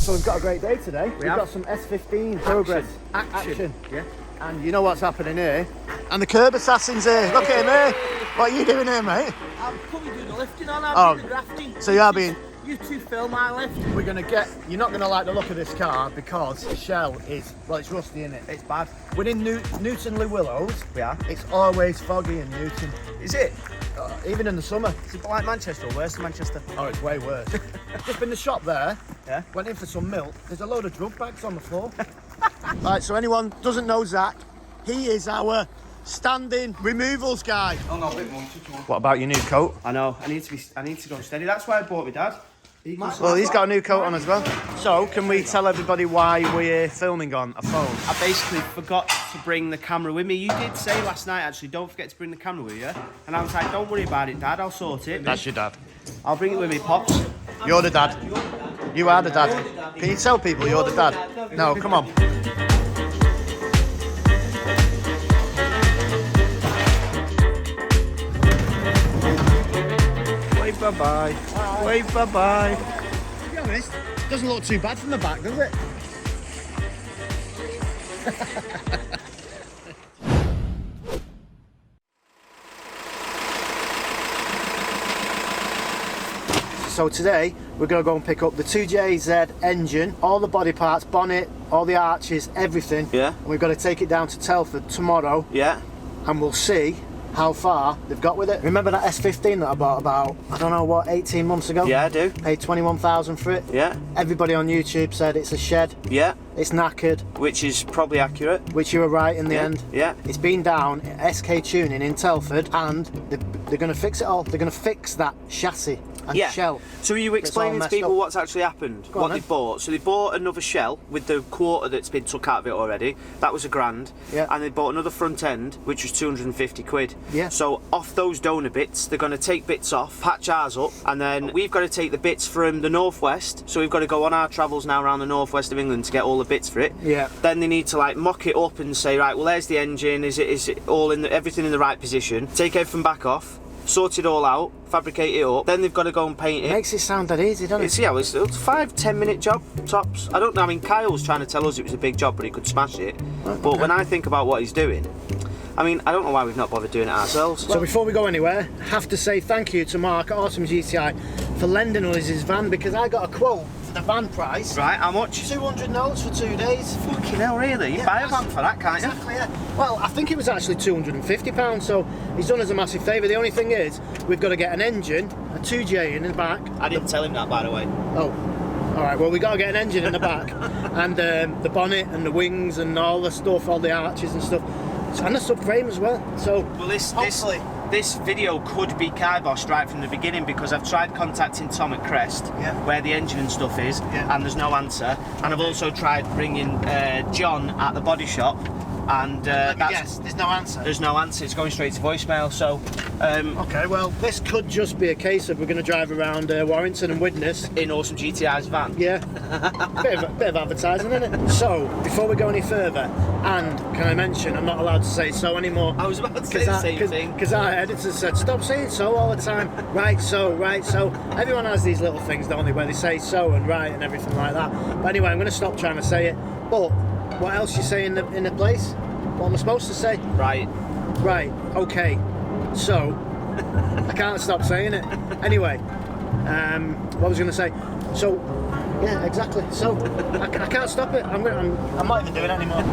So we've got a great day today. We've got some S15 progress action. Yeah. And you know what's happening here? And the curb assassin's here. Look at him here. What are you doing here, mate? I'm probably doing the lifting on, I'm doing the grafting. So you are being... You two film my lift. We're going to get... You're not going to like the look of this car because the shell is... Well, it's rusty, isn't it? It's bad. Within Newton Le Willows, it's always foggy in Newton. Is it? Even in the summer. Is it like Manchester or worse than Manchester? Oh, it's way worse. Just in the shop there, Yeah. went in for some milk. There's a load of drug bags on the floor. Right, so anyone doesn't know Zach, he is our standing removals guy. Oh no, a bit more. What about your new coat? I know. I need to go steady. That's why I bought my dad. Well, he's got a new coat on as well. So, can we tell everybody why we're filming on a phone? I basically forgot to bring the camera with me. You did say last night, actually, don't forget to bring the camera with you. And I was like, don't worry about it, Dad. I'll sort it. That's your dad. I'll bring it with me, Pops. You're the dad. You are the dad. Can you tell people you're the dad? No, come on. Wave bye-bye. Wave bye-bye. To be honest, it doesn't look too bad from the back, does it? So today we're going to go and pick up the 2JZ engine, all the body parts, bonnet, all the arches, everything. Yeah. And we've got to take it down to Telford tomorrow. Yeah. And we'll see how far they've got with it. Remember that S15 that I bought about, I don't know what, 18 months ago? Yeah, I do. Paid 21,000 for it. Yeah. Everybody on YouTube said it's a shed. Yeah. It's knackered. Which is probably accurate. Which you were right in the end. Yeah. It's been down at SK Tuning in Telford and they're going to fix it all. They're going to fix that chassis and shell. So are you explaining to people what's actually happened? What they bought? So they bought another shell with the quarter that's been took out of it already. That was £1,000. Yeah. And they bought another front end, which was 250 quid. Yeah. So off those donor bits, they're going to take bits off, patch ours up, and then we've got to take the bits from the northwest. So we've got to go on our travels now around the northwest of England to get all the bits for it. Yeah. Then they need to like mock it up and say, right, well, there's the engine. Is it all in everything in the right position? Take everything back off. Sort it all out, fabricate it up, then they've got to go and paint it. Makes it sound that easy, doesn't it? It's a 5-10 minute job, tops. I mean, Kyle was trying to tell us it was a big job, but he could smash it. Okay. But when I think about what he's doing, I mean, I don't know why we've not bothered doing it ourselves. So before we go anywhere, I have to say thank you to Mark at Awesome GTI for lending us his van because I got a quote for the van price. Right, how much? 200 notes for 2 days. Fucking hell, really? You buy a van for that, can't you? Exactly, yeah. Well, I think it was actually £250, so he's done us a massive favour. The only thing is, we've got to get an engine, a 2J in the back. I didn't tell him that, by the way. Oh, all right. Well, we got to get an engine in the back, and the bonnet and the wings and all the stuff, all the arches and stuff, and the subframe as well. So, well, hopefully. This video could be kiboshed right from the beginning because I've tried contacting Tom at Crest, where the engine and stuff is, and there's no answer. And I've also tried ringing John at the body shop, and yes, there's no answer. There's no answer. It's going straight to voicemail. So, okay, well, this could just be a case of we're going to drive around Warrington and Widnes in Awesome GTI's van. Yeah, bit of advertising, isn't it? So, before we go any further, and can I mention I'm not allowed to say so anymore? I was about to say the same thing. Because our editor said stop saying so all the time. Right, so. Everyone has these little things, don't they, where they say so and right and everything like that. But anyway, I'm going to stop trying to say it. But what else you say in the place? What am I supposed to say? Right. Right. Okay. So I can't stop saying it. Anyway, what was I going to say? So yeah, exactly. So I can't stop it. I'm not even doing it anymore.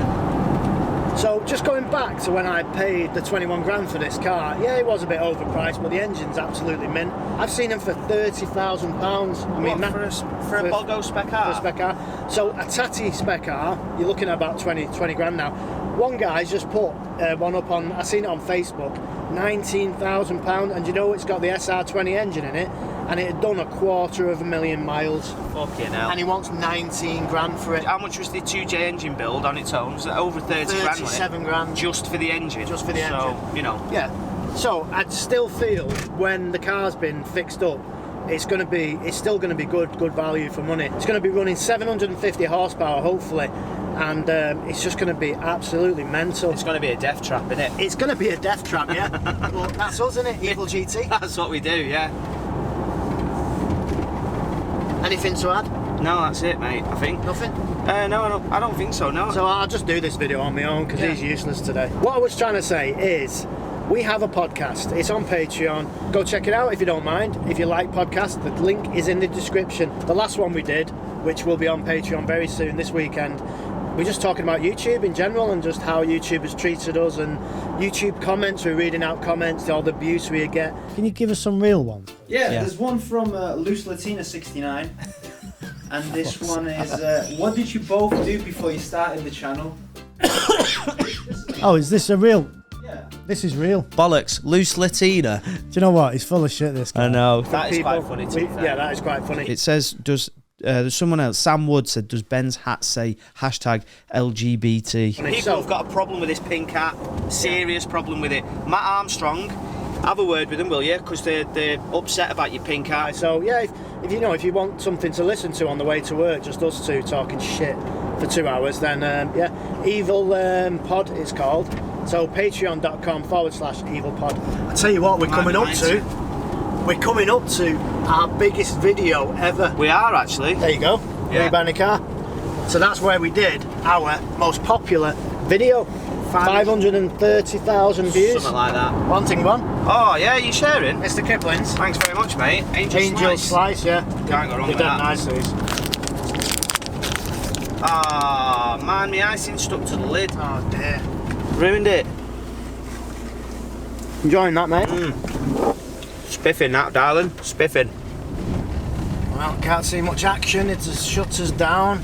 So just going back to when I paid the 21 grand for this car, yeah, it was a bit overpriced, but the engine's absolutely mint. I've seen them for £30,000. I mean, for a Bogo spec car? For a spec car. So a Tati spec car, you're looking at about 20 grand now. One guy's just put one up on, I've seen it on Facebook, £19,000, and you know it's got the SR20 engine in it, and it had done 250,000 miles. Fucking hell. And he wants 19 grand for it. How much was the 2J engine build on its own? Was it over 30 grand? 37 grand. Just for the engine? Just for the engine. So, you know. Yeah. So I'd still feel when the car's been fixed up, it's still going to be good value for money. It's going to be running 750 horsepower, hopefully. And it's just going to be absolutely mental. It's going to be a death trap, isn't it? It's going to be a death trap, yeah. Well, that's us, isn't it? Evil GT. That's what we do, yeah. Anything to add? No, that's it, mate. I think. Nothing? No, I don't think so. No. So I'll just do this video on my own because he's useless today. What I was trying to say is, we have a podcast. It's on Patreon. Go check it out if you don't mind. If you like podcasts, the link is in the description. The last one we did, which will be on Patreon very soon this weekend, we're just talking about YouTube in general and just how YouTube has treated us and YouTube comments. We're reading out comments, all the abuse we get. Can you give us some real ones? Yeah, there's one from Loose Latina 69. And this one is, what did you both do before you started the channel? Oh, is this a real? Yeah. This is real. Bollocks, Loose Latina. Do you know what? He's full of shit, this guy. I know. That is quite funny to be fair. Yeah, that is quite funny. It says, there's someone else, Sam Wood said, does Ben's hat say hashtag LGBT? People have got a problem with this pink hat. Serious problem with it. Matt Armstrong, have a word with them, will you? Because they're upset about your pink hat. So yeah, if you want something to listen to on the way to work, just us two talking shit for 2 hours, then Evil Pod it's called. So patreon.com/Evil Pod. I tell you what, we're coming up to our biggest video ever. We are actually. There you go. Yeah. We buying a car. So that's where we did our most popular video. 530,000 views. Something like that. Wanting one. Oh yeah, you sharing? Mr. Kipling's. Thanks very much, mate. Angel Slice, yeah. Can't go wrong You've with done that. nice, these. Ah, man, my icing stuck to the lid. Oh dear. Ruined it. Enjoying that, mate? Spiffing that, darling. Spiffing. Well, can't see much action. It just shuts us down.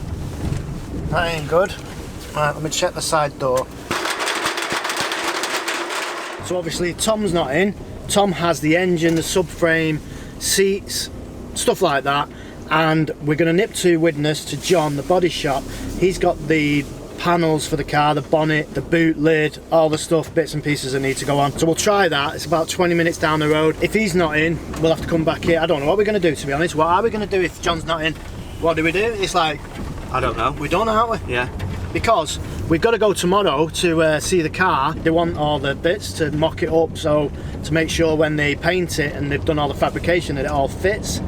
That ain't good. Right, let me check the side door. So obviously Tom's not in. Tom has the engine, the subframe, seats, stuff like that. And we're going to nip to Widnes to John, the body shop. He's got the panels for the car, the bonnet, the boot lid, all the stuff, bits and pieces that need to go on. So we'll try that. It's about 20 minutes down the road. If he's not in, we'll have to come back here. I don't know what we're going to do, to be honest. What are we going to do if John's not in? What do we do? It's like, I don't know. we're done, aren't we? Yeah. Because we've got to go tomorrow to see the car. They want all the bits to mock it up, so to make sure when they paint it and they've done all the fabrication that it all fits,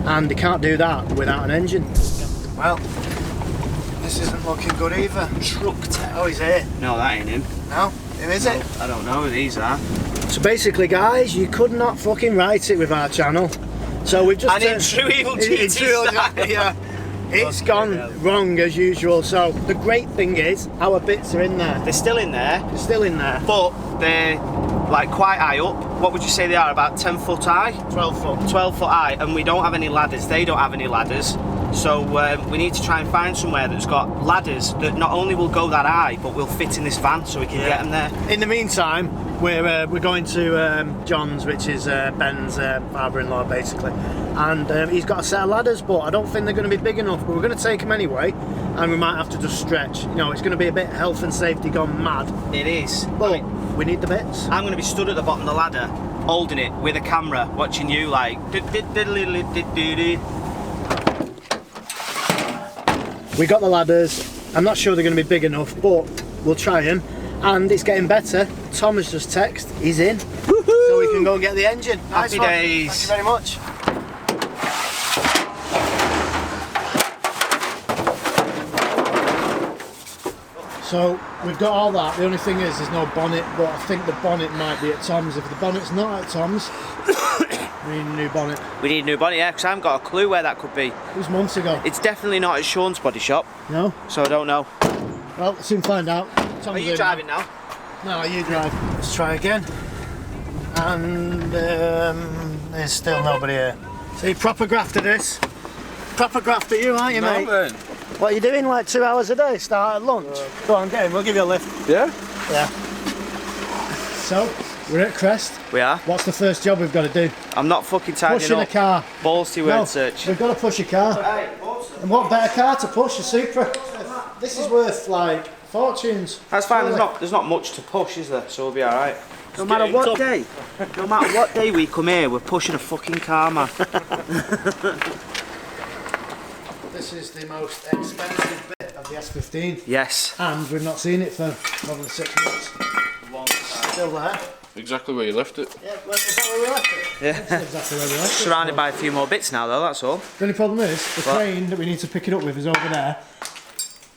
and they can't do that without an engine. Well, this isn't looking good either. Truck tech. Oh, he's here. No, that ain't him. No? Who is it? I don't know who these are. So basically, guys, you could not fucking write it with our channel. So we've just... And in true Evil GT style. Yeah. It's gone wrong as usual. So the great thing is, our bits are in there. They're still in there. They're still in there. But they're like quite high up. What would you say they are? About 10 foot high? 12 foot. 12 foot high, and we don't have any ladders. They don't have any ladders. So we need to try and find somewhere that's got ladders that not only will go that high, but will fit in this van so we can get them there. In the meantime, we're going to John's, which is Ben's father-in-law, basically. And he's got a set of ladders, but I don't think they're going to be big enough. But we're going to take them anyway, and we might have to just stretch. You know, it's going to be a bit health and safety gone mad. It is. But we need the bits. I'm going to be stood at the bottom of the ladder, holding it with a camera, watching you like. We got the ladders. I'm not sure they're going to be big enough, but we'll try them. And it's getting better. Tom has just texted. He's in. So we can go and get the engine. Nice Happy one. days. Thank you very much. So we've got all that. The only thing is there's no bonnet, but I think the bonnet might be at Tom's. If the bonnet's not at Tom's, we need a new bonnet. We need a new bonnet, yeah, because I haven't got a clue where that could be. It was months ago. It's definitely not at Sean's body shop, No? so I don't know. Well, soon find out. Tom's Are you in driving now? No, you drive. Let's try again. And there's still nobody here. See, proper grafter this. Proper grafter you, aren't you, mate? Man. What are you doing, like 2 hours a day? Start at lunch? Go on, get him, we'll give you a lift. Yeah? Yeah. So, we're at Crest. We are. What's the first job we've got to do? I'm not fucking tidying Pushing a up. car. Ballsy word search. We've got to push a car. And what better car to push? A Supra. This is worth, like, fortunes. That's fine, Surely. there's not much to push, is there? So we'll be alright. No matter what day we come here, we're pushing a fucking car, man. This is the most expensive bit of the S15. Yes. And we've not seen it for more than 6 months. Still there. exactly where you left it. Yeah, well, is that where we left it? Yeah. That's exactly where we left it. Surrounded by a few more bits now, though. That's all. The only problem is the crane that we need to pick it up with is over there.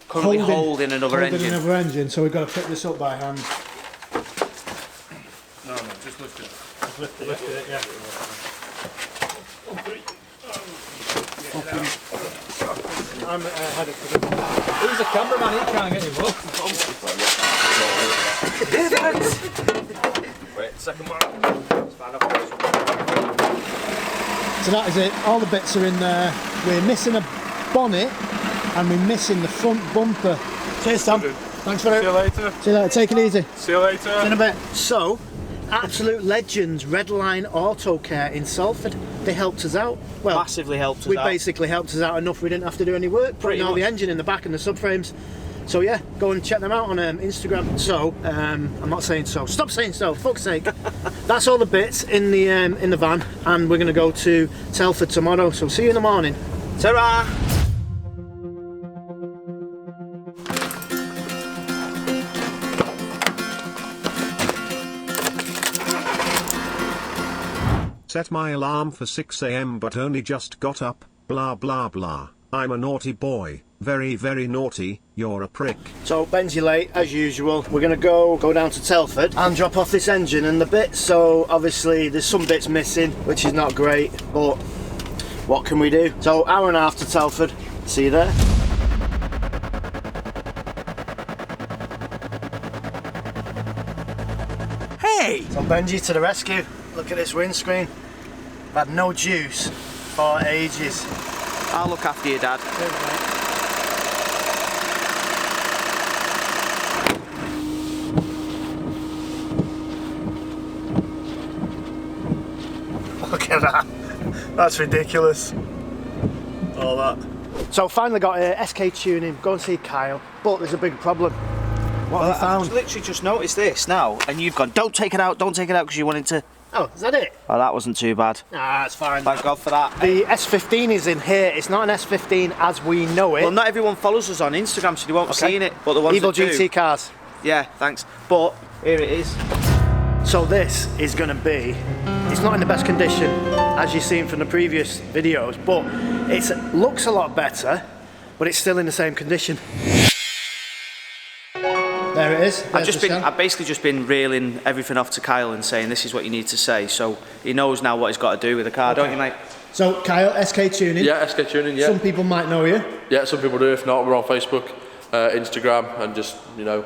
Currently holding another engine. Another engine, so we've got to pick this up by hand. No, just lift it. Just lift it, yeah. I'm headed for the... He's a cameraman, he can't get involved. Wait, second one. So that is it, all the bits are in there. We're missing a bonnet and we're missing the front bumper. Cheers, Tom. Thanks for it. See you later. See you later, take it easy. See you later. In a bit. So, absolute legends, Redline Auto Care in Salford. They helped us out. Well, Massively helped us we out. basically helped us out enough we didn't have to do any work, putting all the engine in the back and the subframes. So yeah, go and check them out on Instagram. So, I'm not saying so. Stop saying so, fuck's sake. That's all the bits in the van, and we're going to go to Telford tomorrow. So see you in the morning. Ta-ra! Set my alarm for 6 AM but only just got up, blah blah blah. I'm a naughty boy, very very naughty, you're a prick. So Ben's late as usual. We're gonna go down to Telford and drop off this engine and the bits. So obviously there's some bits missing, which is not great, but what can we do? So hour and a half to Telford. See you there. Hey! So Benji to the rescue. Look at this windscreen. I've had no juice for ages. I'll look after you, Dad. Look at that. That's ridiculous. All that. So finally got SK tuning, go and see Kyle, but there's a big problem. What have you found? I've literally just noticed this now, and you've gone, don't take it out because you wanted to... Oh, is that it? Oh, that wasn't too bad. Ah, it's fine. Thank God for that. The S15 is in here. It's not an S15 as we know it. Well, not everyone follows us on Instagram, so they won't have seen it. But the ones Evil that do, GT cars. yeah, thanks. But here it is. So this is going to be, it's not in the best condition as you've seen from the previous videos, but it looks a lot better, but it's still in the same condition. There it is. I've basically just been reeling everything off to Kyle and saying this is what you need to say, so he knows now what he's got to do with the car, don't you, mate? So Kyle, SK tuning. Yeah, SK tuning. Yeah. Some people might know you. Yeah, some people do. If not, we're on Facebook, Instagram, and just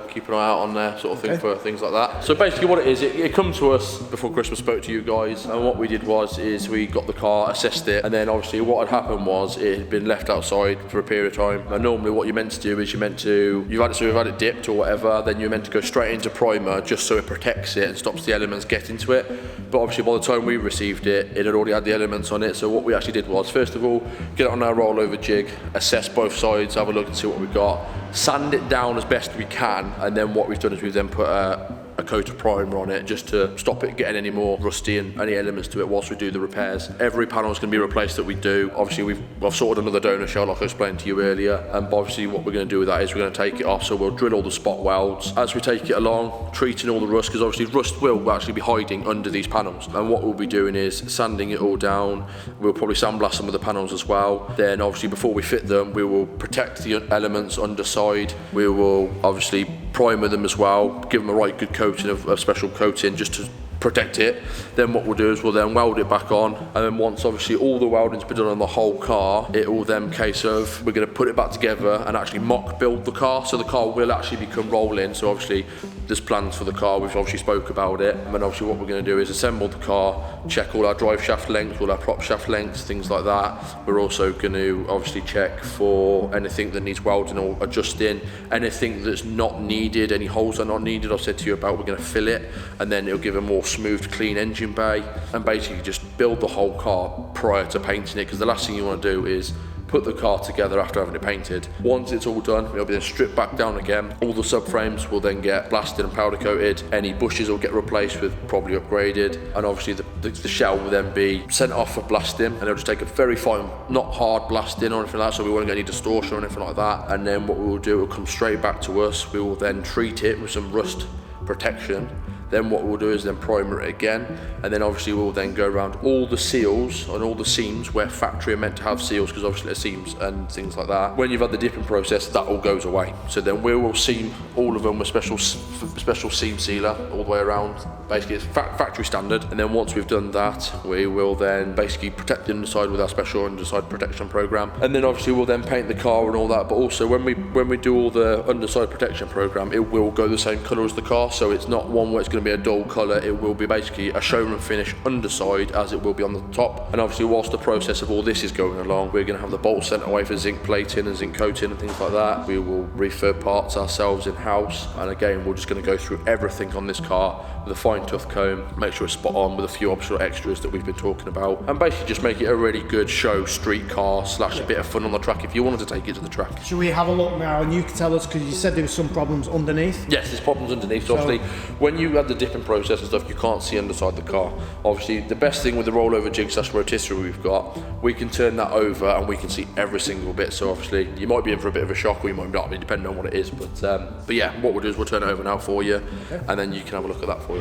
keep an eye out on there, sort of thing, for things like that. So basically, what it is, it come to us before Christmas. Spoke to you guys, and what we did is we got the car, assessed it, and then obviously what had happened was it had been left outside for a period of time. And normally, what you're meant to do is you've had it dipped or whatever, then you're meant to go straight into primer just so it protects it and stops the elements getting to it. But obviously, by the time we received it, it had already had the elements on it. So what we actually did was, first of all, get it on our rollover jig, assess both sides, have a look and see what we've got, sand it down as best we can, and then what we've done is we've then put a coat of primer on it just to stop it getting any more rusty and any elements to it whilst we do the repairs. Every panel is going to be replaced that we do. Obviously I've sorted another donor shell like I explained to you earlier, and obviously what we're going to do with that is we're going to take it off, so we'll drill all the spot welds as we take it along, treating all the rust, because obviously rust will actually be hiding under these panels, and what we'll be doing is sanding it all down. We'll probably sandblast some of the panels as well. Then obviously before we fit them, we will protect the elements underside. We will obviously primer them as well, give them a right good coating of special coating just to protect it. Then what we'll do is we'll then weld it back on, and then once obviously all the welding's been done on the whole car, it will then case of we're going to put it back together and actually mock build the car, so the car will actually become rolling. So obviously there's plans for the car, we've obviously spoke about it, and then obviously what we're going to do is assemble the car, check all our drive shaft lengths, all our prop shaft lengths, things like that. We're also going to obviously check for anything that needs welding or adjusting, anything that's not needed, any holes that are not needed, I've said to you about, we're going to fill it, and then it'll give a more smooth, clean engine bay, and basically just build the whole car prior to painting it, because the last thing you want to do is put the car together after having it painted. Once it's all done, it'll be then stripped back down again. All the subframes will then get blasted and powder coated. Any bushes will get replaced with probably upgraded, and obviously the shell will then be sent off for blasting, and it'll just take a very fine, not hard blasting or anything like that, so we won't get any distortion or anything like that. And then what we will do, it will come straight back to us. We will then treat it with some rust protection, Then what we'll do is then primer it again, and then obviously we'll then go around all the seals and all the seams where factory are meant to have seals, because obviously there's seams and things like that. When you've had the dipping process, that all goes away. So then we will seam all of them with special seam sealer all the way around. Basically it's factory standard, and then once we've done that, we will then basically protect the underside with our special underside protection program, and then obviously we'll then paint the car and all that. But also when we do all the underside protection program, it will go the same colour as the car, so it's not one where it's going to be a dull colour. It will be basically a showroom finish underside as it will be on the top. And obviously whilst the process of all this is going along, we're going to have the bolts sent away for zinc plating and zinc coating and things like that. We will refurb parts ourselves in-house, and again we're just going to go through everything on this car with a fine tooth comb, make sure it's spot on with a few optional extras that we've been talking about, and basically just make it a really good show street car slash a bit of fun on the track if you wanted to take it to the track. Should we have a look now and you can tell us, because you said there was some problems underneath? Yes, there's problems underneath. So obviously when you had the dipping process and stuff, you can't see underside the car. Obviously the best thing with the rollover jig slash rotisserie we've got, we can turn that over and we can see every single bit. So obviously you might be in for a bit of a shock, or you might not, I mean, depending on what it is. But yeah, what we'll do is we'll turn it over now for you, and then you can have a look at that for you.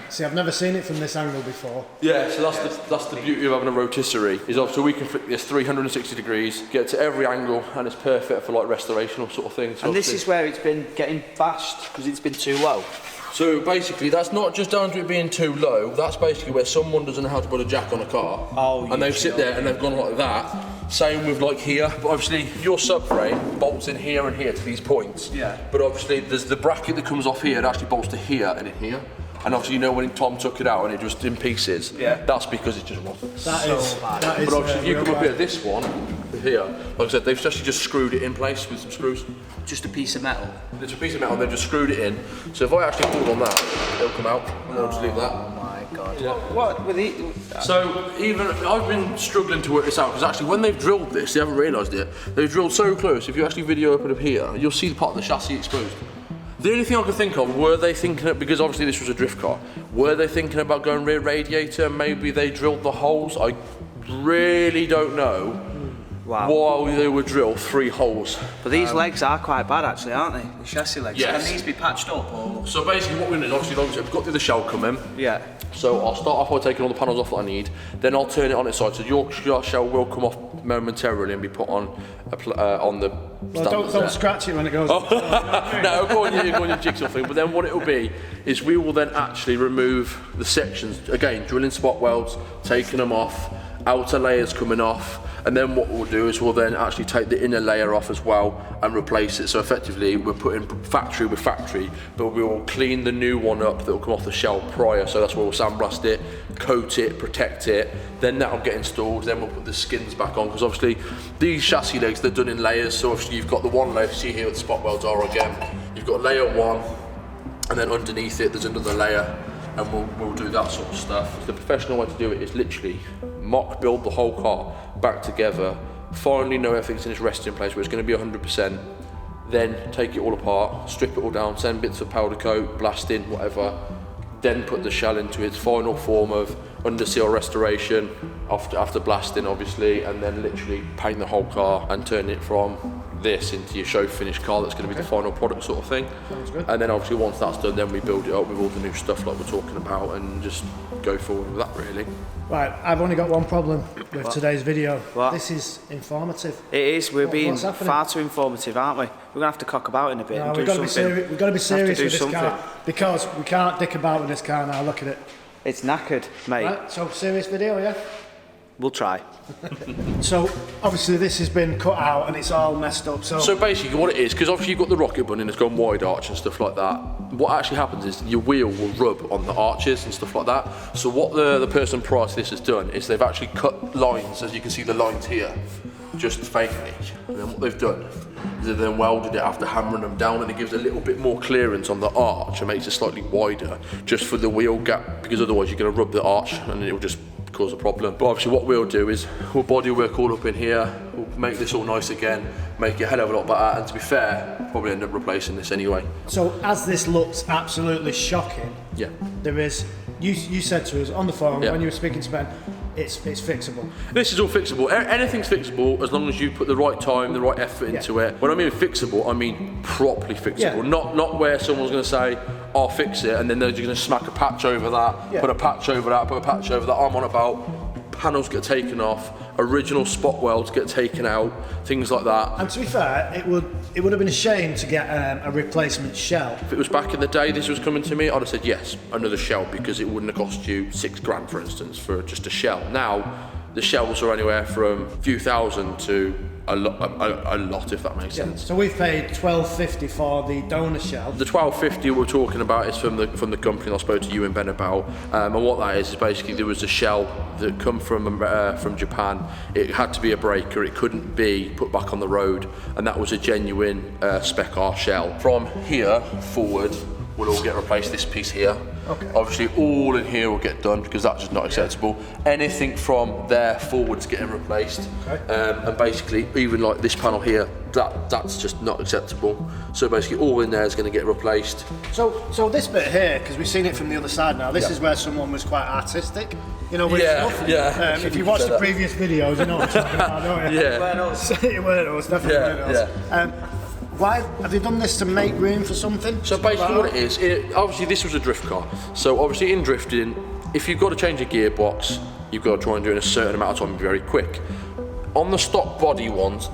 See, I've never seen it from this angle before. Yeah, so that's the beauty of having a rotisserie, is obviously we can flick this 360 degrees, get to every angle, and it's perfect for like restorational sort of thing. So and this is where it's been getting bashed because it's been too low. So basically that's not just down to it being too low, that's basically where someone doesn't know how to put a jack on a car, and they've sit there and they've gone like that. Same with like here, but obviously your subframe bolts in here and here to these points. Yeah. But obviously there's the bracket that comes off here, it actually bolts to here and in here. And obviously you know when Tom took it out and it just in pieces, that's because it's just wrong. That is but obviously if you come up here, this one, here, like I said, they've actually just screwed it in place with some screws. Just a piece of metal? It's a piece of metal, they've just screwed it in. So if I actually pull on that, it'll come out, and I'll just leave that. Oh my God. Yeah. What with it? So even, I've been struggling to work this out, because actually when they've drilled this, they haven't realised it, they've drilled so close, if you actually video open up here, you'll see the part of the chassis exposed. The only thing I could think of, were they thinking of, because obviously this was a drift car, were they thinking about going rear radiator? Maybe they drilled the holes? I really don't know. Wow. Why they would drill 3 holes. But these legs are quite bad actually, aren't they? The chassis legs. Yes. Can these be patched up or? So basically what we're doing is, obviously like I said, we've got through the shell coming. Yeah. So I'll start off by taking all the panels off that I need, then I'll turn it on its side, so your shell will come off momentarily and be put on the well, don't scratch it when it goes. No, go on your jigsaw thing. But then what it will be is we will then actually remove the sections, again, drilling spot welds, taking them off, outer layers coming off, and then what we'll do is we'll then actually take the inner layer off as well and replace it. So effectively we're putting factory with factory, but we will clean the new one up that will come off the shell prior. So that's where we'll sandblast it, coat it, protect it, then that'll get installed, then we'll put the skins back on, because obviously these chassis legs, they're done in layers. So obviously you've got the one layer, see here what the spot welds are again, you've got layer 1, and then underneath it there's another layer, and we'll do that sort of stuff. The professional way to do it is literally mock build the whole car back together, finally know everything's in its resting place where it's going to be 100%, then take it all apart, strip it all down, send bits of powder coat, blast in, whatever, then put the shell into its final form of under seal restoration after blasting obviously, and then literally paint the whole car and turn it from this into your show finished car that's going to be the final product sort of thing. Sounds good. And then obviously once that's done, then we build it up with all the new stuff like we're talking about and just go forward with that really. Right, I've only got one problem with today's video. What? This is informative. It is. We're being what's happening? far too informative, aren't we? We're gonna have to cock about in a bit. No, and we've do got to be something. serious. We've got to be serious do with this something. car, because we can't dick about with this car now. Look at it. It's knackered, mate. Right, so serious video, yeah. We'll try. So obviously this has been cut out and it's all messed up. So basically what it is, because obviously you've got the rocket bunny and it's gone wide arch and stuff like that, what actually happens is your wheel will rub on the arches and stuff like that. So what the person prior to this has done is they've actually cut lines, as you can see the lines here, just fakely. And then what they've done is they've then welded it after hammering them down, and it gives a little bit more clearance on the arch and makes it slightly wider just for the wheel gap, because otherwise you're going to rub the arch and it will just cause a problem. But obviously what we'll do is we'll bodywork all up in here, we'll make this all nice again, make it a hell of a lot better, and to be fair, probably end up replacing this anyway. So as this looks absolutely shocking, Yeah. there is, you said to us on the phone when you were speaking to Ben, it's fixable. This is all fixable. Anything's fixable as long as you put the right time, the right effort into it. When I mean fixable, I mean properly fixable. Not where someone's going to say, I'll fix it, and then they're going to smack a patch over that, put a patch over that, put a patch over that. I'm on about panels get taken off, original spot welds get taken out, things like that. And to be fair, it would have been a shame to get a replacement shell. If it was back in the day this was coming to me, I'd have said yes, another shell, because it wouldn't have cost you £6,000 for instance for just a shell. Now the shells are anywhere from a few thousand to a lot, if that makes sense. So we've paid £12.50 for the donor shell. The £12.50 we're talking about is from the company I spoke to you and Ben about, and what that is basically there was a shell that come from Japan. It had to be a breaker, it couldn't be put back on the road, and that was a genuine Spec R shell. From here forward will all get replaced, this piece here. Okay. Obviously all in here will get done because that's just not acceptable. Anything from there forwards getting replaced. Okay. And basically even like this panel here, that's just not acceptable. So basically all in there is going to get replaced. So this bit here, because we've seen it from the other side now, this is where someone was quite artistic. You know, with stuff. Yeah. If you watch the previous videos, you know what I'm talking about, don't you? Yeah. It weren't us, definitely weren't us. Why have you done this to make room for something? So basically what it is, obviously this was a drift car. So obviously in drifting, if you've got to change a gearbox, you've got to try and do it in a certain amount of time and be very quick. On the stock body ones,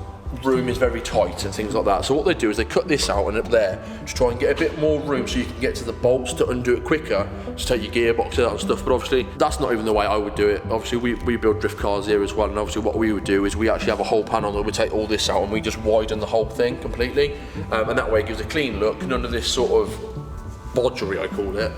room is very tight and things like that. So what they do is they cut this out and up there to try and get a bit more room so you can get to the bolts to undo it quicker, to take your gearbox out and stuff. But obviously that's not even the way I would do it. Obviously we build drift cars here as well, and obviously what we would do is we actually have a whole panel that we take all this out and we just widen the whole thing completely, and that way it gives a clean look, none of this sort of bodgery I call it,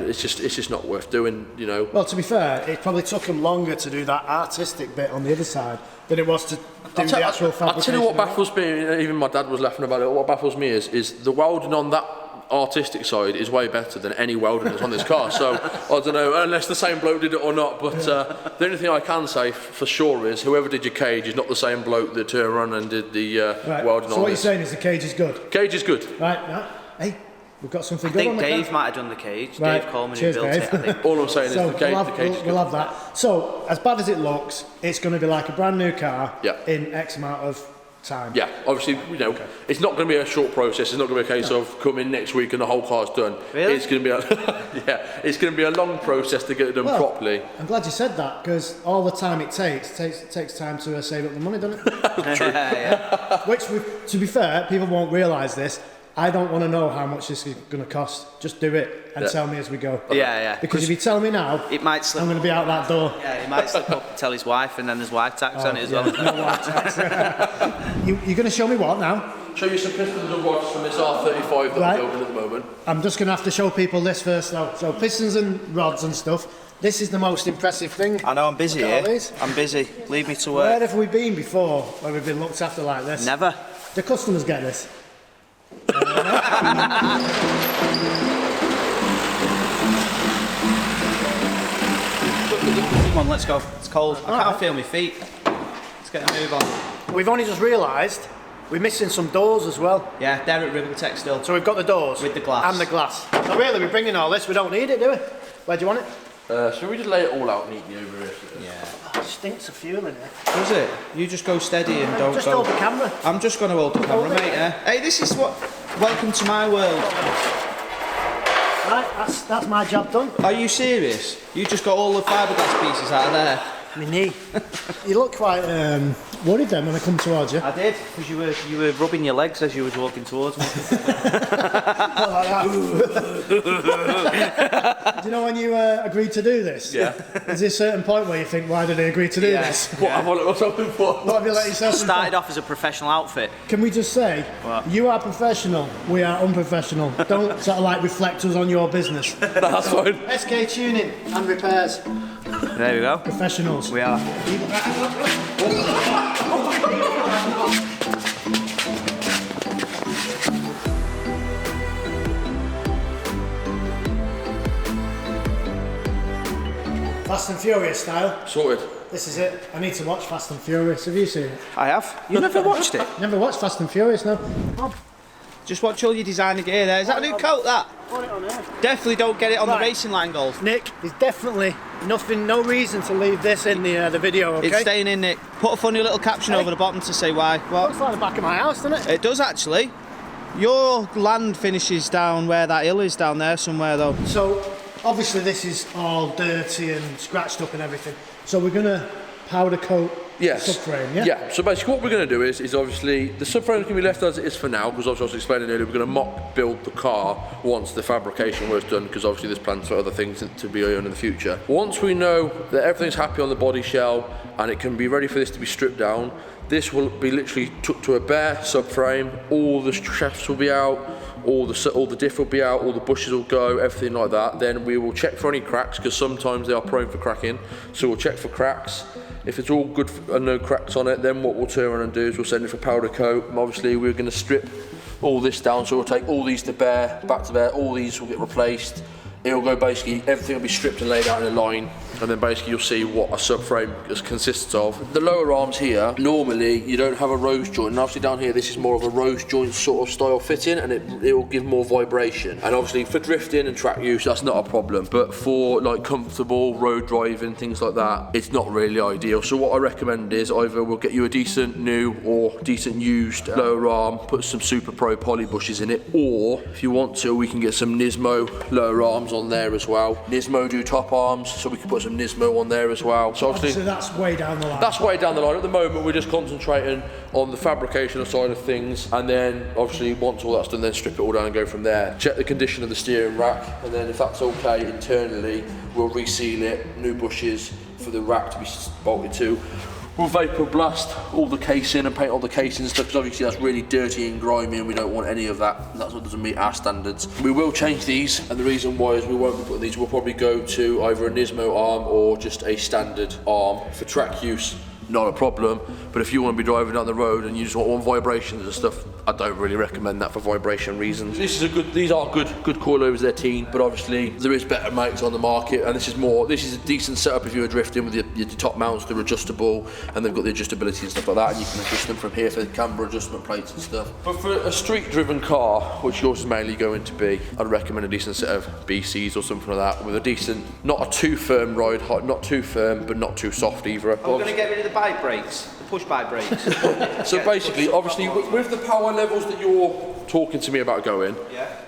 it's just not worth doing, you know. Well, to be fair, it probably took them longer to do that artistic bit on the other side than it was to do the actual fabrication. I'll tell you what baffles me, even my dad was laughing about it, what baffles me is the welding on that artistic side is way better than any welding that's on this car. So I don't know, unless the same bloke did it or not, but the only thing I can say for sure is whoever did your cage is not the same bloke that turned around and did the welding on this. So what you're saying is the cage is good? Cage is good. Right, hey, we've got something good on the I think Dave car. might have done the cage. Right. Dave Coleman Cheers, who built Dave. it, I think. All I'm saying So is the cage is good. we'll have that. So, as bad as it looks, it's going to be like a brand new car in X amount of time. Yeah, obviously, you know, it's not going to be a short process. It's not going to be a case of come in next week and the whole car's done. Really? It's going to be it's going to be a long process to get it done properly. I'm glad you said that, because all the time it takes time to save up the money, doesn't it? True. Which, to be fair, people won't realise this. I don't want to know how much this is going to cost. Just do it and tell me as we go. Because if you tell me now, it might slip. I'm going to be out that door. Yeah, he might slip up and tell his wife, and then there's wife tax on it as well. No wife tax. You're going to show me what now? Show you some pistons and rods from this R35 that I'm building at the moment. I'm just going to have to show people this first though. So pistons and rods and stuff. This is the most impressive thing. I know, I'm busy here. I'm busy. Leave me to work. Where have we been before where we've been looked after like this? Never. The customers get this. Come on, let's go. It's cold. I can't feel my feet. Let's get a move on. We've only just realised we're missing some doors as well. Yeah, they're at Ribbon Tech still. So we've got the doors. With the glass. And the glass. So really, we're bringing all this. We don't need it, do we? Where do you want it? So we just lay it all out neatly over here. Yeah. Oh, it stinks of fuel in here. Does it? You just go steady and don't just go. hold the camera. I'm just going to hold the camera, Hold it. mate. Hey, this is what. Welcome to my world. Right, that's my job done. Are you serious? You just got all the fiberglass pieces out of there. My knee. You look quite worried then when I come towards you. I did, because you were rubbing your legs as you were walking towards me. Not like that. Do you know when you agreed to do this? Yeah. Is there a certain point where you think, why did I agree to do this? What have I let myself in for? What have you let yourself in for? Started off as a professional outfit. Can we just say, you are professional, we are unprofessional. Don't sort of like reflect us on your business. That's fine. SK Tuning and Repairs. There we go. Professionals. We are. Fast and Furious style. Sorted. This is it. I need to watch Fast and Furious. Have you seen it? I have. You never watched it? Never watched Fast and Furious, no. Oh. Just watch all your designer gear there. Is that a new coat, that? Put it on here. Definitely don't get it on the Right. racing line golf. Nick, there's definitely no reason to leave this in the video, okay? It's staying in, Nick. Put a funny little caption over the bottom to say why. What? Looks like the back of my house, doesn't it? It does actually. Your land finishes down where that hill is down there somewhere though. So, obviously this is all dirty and scratched up and everything. So we're gonna powder coat Yes. subframe, yeah? Yeah, so basically what we're going to do is obviously the subframe can be left as it is for now, because obviously I was explaining earlier, we're going to mock build the car once the fabrication work's done, because obviously there's plans for other things to be done in the future. Once we know that everything's happy on the body shell and it can be ready for this to be stripped down, this will be literally took to a bare subframe, all the shafts will be out, all the diff will be out, all the bushes will go, everything like that. Then we will check for any cracks, because sometimes they are prone for cracking, so we'll check for cracks. If it's all good and no cracks on it, then what we'll turn around and do is we'll send it for powder coat. And obviously we're going to strip all this down, so we'll take all these to bare, back to bare, all these will get replaced. It'll go basically, everything will be stripped and laid out in a line, and then basically you'll see what a subframe consists of. The lower arms here, normally you don't have a rose joint, and obviously down here this is more of a rose joint sort of style fitting, and it will give more vibration. And obviously for drifting and track use, that's not a problem, but for like comfortable road driving, things like that, it's not really ideal. So what I recommend is either we'll get you a decent new or decent used lower arm, put some Super Pro poly bushes in it, or if you want to, we can get some Nismo lower arms on there as well. Nismo do top arms, so we can put some Nismo on there as well. So obviously that's way down the line. that's way down the line. At the moment we're just concentrating on the fabrication side of things, and then obviously once all that's done, then strip it all down and go from there. Check the condition of the steering rack, and then if that's okay internally, we'll reseal it, new bushes for the rack to be bolted to. We'll vapor blast all the casing and paint all the casing and stuff, because obviously that's really dirty and grimy and we don't want any of that. That's what doesn't meet our standards. We will change these, and the reason why is we won't be putting these, we'll probably go to either a Nismo arm or just a standard arm. For track use, not a problem, but if you want to be driving down the road and you just want vibrations and stuff, I don't really recommend that for vibration reasons. These are good coilovers, they're teen, but obviously there is better mates on the market, and this is a decent setup if you're drifting with your top mounts. They're adjustable and they've got the adjustability and stuff like that, and you can adjust them from here for the camber adjustment plates and stuff. But for a street driven car, which yours is mainly going to be, I'd recommend a decent set of BCs or something like that, with a decent, not a too firm ride height, not too firm but not too soft either. I'm going to get rid of the bike brakes, the push bike brakes. So basically, obviously, with the power levels that you're talking to me about going,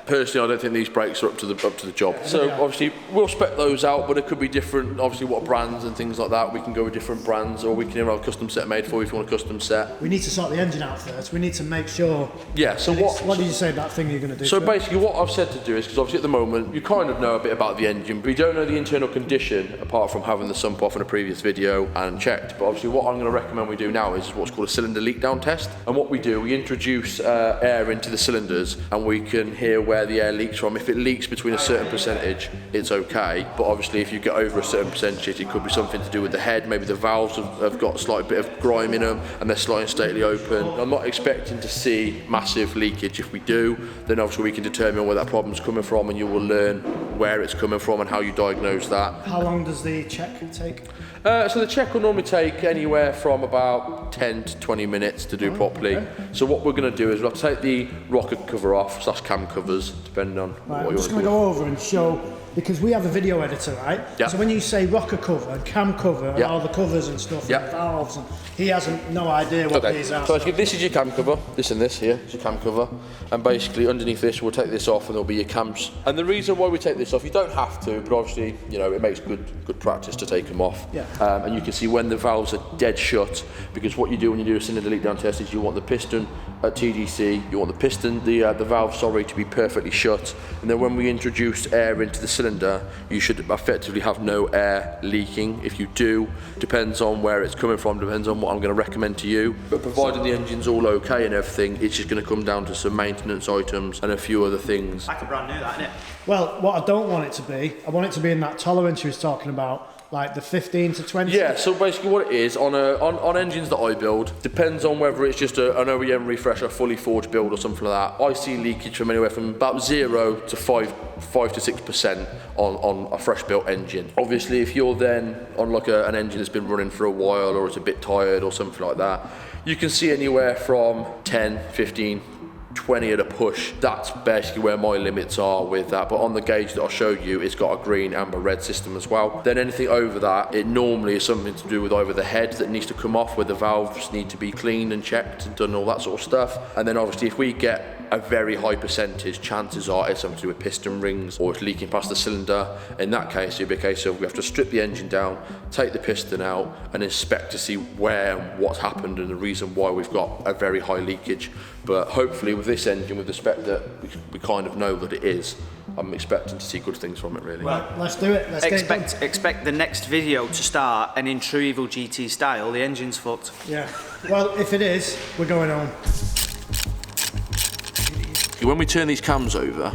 personally, I don't think these brakes are up to the job. So obviously, we'll spec those out, but it could be different. Obviously, what brands and things like that, we can go with different brands, or we can have a custom set made for you if you want a custom set. We need to sort the engine out first. We need to make sure. Yeah. So what did you say that thing you're going to do? So basically, what I've said to do is, because obviously at the moment you kind of know a bit about the engine, but you don't know the internal condition apart from having the sump off in a previous video and checked. But obviously, what I'm going to recommend we do now is what's called a cylinder leak down test. And what we do, we introduce air into the cylinders, and we can hear where the air leaks from. If it leaks between a certain percentage, it's okay. But obviously, if you get over a certain percentage, it could be something to do with the head. Maybe the valves have got a slight bit of grime in them, and they're slightly stately open. I'm not expecting to see massive leakage. If we do, then obviously we can determine where that problem's coming from, and you will learn where it's coming from and how you diagnose that. How long does the check take? So the check will normally take anywhere from about 10 to 20 minutes to do properly. Okay. So what we're going to do is we'll take the rocket cover off, / cam covers, depending on Right, what I'm you just want going to to call go over and show, because we have a video editor, right? Yeah. So when you say rocker cover and cam cover and Yeah. all the covers and stuff, Yeah. and valves, and he hasn't no idea what Okay, these are. so this is your cam cover, this and this here is your cam cover, and basically underneath this we'll take this off and there'll be your cams. And the reason why we take this off, you don't have to, but obviously, you know, it makes good practice to take them off. Yeah. And you can see when the valves are dead shut, because what you do when you do a cylinder leak down test is you want the piston at TDC, you want the valve, to be perfectly shut, and then when we introduce air into the cylinder, you should effectively have no air leaking. If you do, depends on where it's coming from, depends on what I'm going to recommend to you, but provided the engine's all okay and everything, it's just going to come down to some maintenance items and a few other things. Like a brand new, that, innit? Well, what I don't want it to be, I want it to be in that tolerance you was talking about, like the 15 to 20. Yeah, so basically what it is, on engines that I build, depends on whether it's just an OEM refresher, fully forged build or something like that. I see leakage from anywhere from about 0 to 5 to 6% on a fresh built engine. Obviously, if you're then on like an engine that's been running for a while, or it's a bit tired or something like that, you can see anywhere from 10, 15, 20 at a push. That's basically where my limits are with that. But on the gauge that I showed you, it's got a green, amber, red system as well. Then anything over that, it normally is something to do with either the head that needs to come off, where the valves need to be cleaned and checked and done, all that sort of stuff. And then obviously if we get a very high percentage, chances are it's something to do with piston rings or it's leaking past the cylinder. In that case, it'd be a case of we have to strip the engine down, take the piston out and inspect to see where and what's happened and the reason why we've got a very high leakage. But hopefully with this engine, with the spec that we kind of know that it is, I'm expecting to see good things from it, really. Right, let's do it. Let's get it done. Expect the next video to start, and in true Evil GT style, the engine's fucked. Yeah. Well, if it is, we're going on. When we turn these cams over,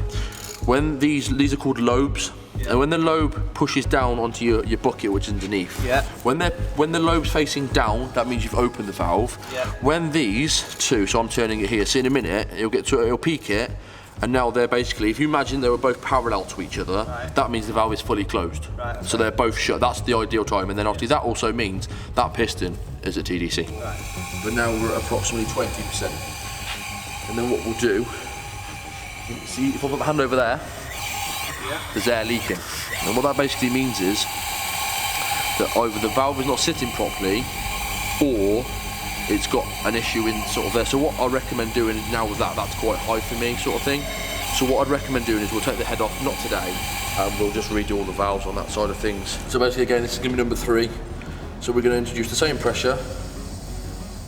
when these are called lobes, and when the lobe pushes down onto your bucket, which is underneath, when the lobe's facing down, that means you've opened the valve. When these two, so I'm turning it here, so in a minute it'll peak it, and now they're basically, if you imagine they were both parallel to each other, that means the valve is fully closed. So they're both shut. That's the ideal time, and then obviously that also means that piston is at TDC. But now we're at approximately 20%, and then what we'll do. See, if I put my hand over there, there's air leaking. And what that basically means is that either the valve is not sitting properly or it's got an issue in sort of there. So what I recommend doing now with that's quite high for me sort of thing. So what I'd recommend doing is we'll take the head off, not today, and we'll just redo all the valves on that side of things. So basically again, this is going to be number 3. So we're going to introduce the same pressure,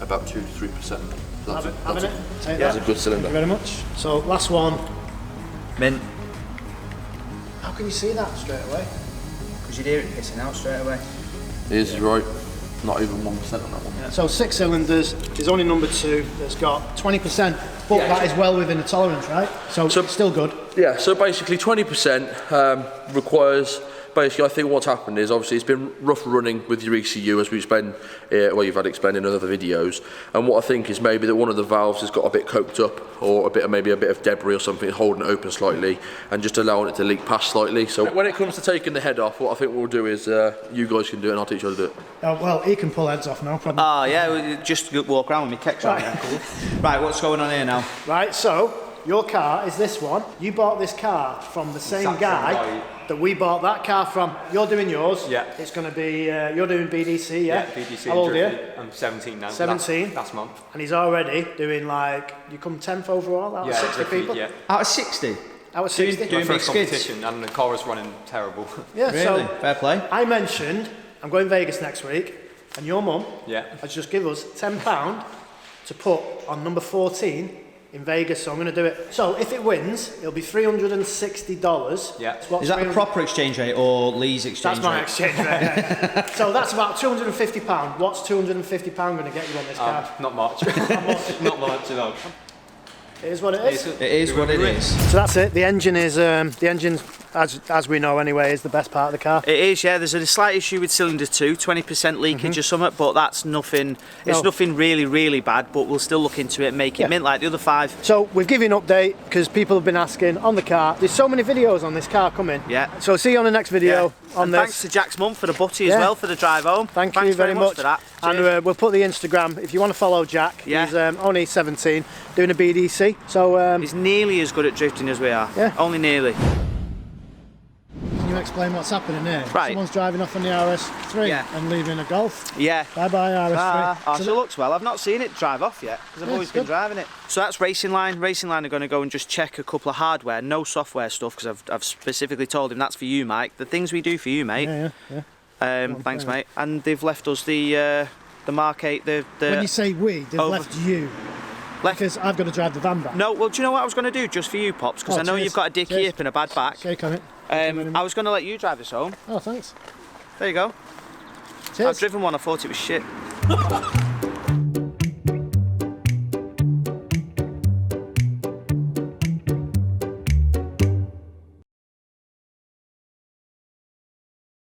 about 2 to 3%. That's a good cylinder. Thank you very much. So last one. Mint. How can you see that straight away? Because you'd hear it pissing out straight away. Is right. Not even 1% on that one. Yeah. So 6 cylinders. There's only number 2 that's got 20%, but that is well within the tolerance, right? So it's still good. Yeah. So basically 20% requires. Basically, I think what's happened is obviously it's been rough running with your ECU as we've explained, well, you've had explained in other videos. And what I think is maybe that one of the valves has got a bit coked up, or maybe a bit of debris or something holding it open slightly, and just allowing it to leak past slightly. So when it comes to taking the head off, what I think we'll do is you guys can do it, and I'll teach you how to do it. Well, he can pull heads off, no problem. Oh yeah, we'll just walk around with me kicks on. Right, what's going on here now? Right, so your car is this one. You bought this car from the same guy that we bought that car from. You're doing yours. Yeah. It's going to be, you're doing BDC, yeah? Yeah, BDC. How old are you? I'm 17 now. 17? Last month. And he's already doing like, you come 10th overall out of 60 people? Yeah. Out of 60? Out of 60? Doing big first skids. competition, and the car was running terrible. Yeah, Really? so Fair play. I mentioned I'm going Vegas next week, and your mum has just give us £10 to put on number 14 in Vegas, so I'm going to do it. So if it wins, it'll be $360. Yeah. Is that the proper exchange rate or Lee's exchange That's my rate? exchange rate. Yeah. So that's about £250. What's £250 going to get you on this car? Not much. Not much at all. It is what it is. It is what it is. So that's it. The engine is as we know anyway, is the best part of the car. It is, yeah. There's a slight issue with cylinder 2, 20% leakage or something, but that's nothing. It's nothing really, really bad. But we'll still look into it and make it mint like the other 5. So we've given an update because people have been asking on the car. There's so many videos on this car coming. Yeah. So see you on the next video on and this. Thanks to Jack's mum for the butty as well for the drive home. Thanks you very much for that. And we'll put the Instagram if you want to follow Jack. Yeah. He's only 17, doing a BDC. So he's nearly as good at drifting as we are. Yeah. Only nearly. Can you explain what's happening here? Right. Someone's driving off on the RS3 and leaving a Golf. Yeah. Bye bye RS3. So looks well. I've not seen it drive off yet because I've always been driving it. So that's Racing Line. Racing Line are going to go and just check a couple of hardware, no software stuff, because I've specifically told him that's for you, Mike. The things we do for you, mate. Yeah. Thanks, mate. And they've left us the Mark 8. When you say we, they've left you. Because I've got to drive the van back. No, well, do you know what I was going to do just for you, Pops? Because I know you've got a dicky hip and a bad back. Shake on it. I was going to let you drive us home. Oh, thanks. There you go. Cheers. I've driven one, I thought it was shit.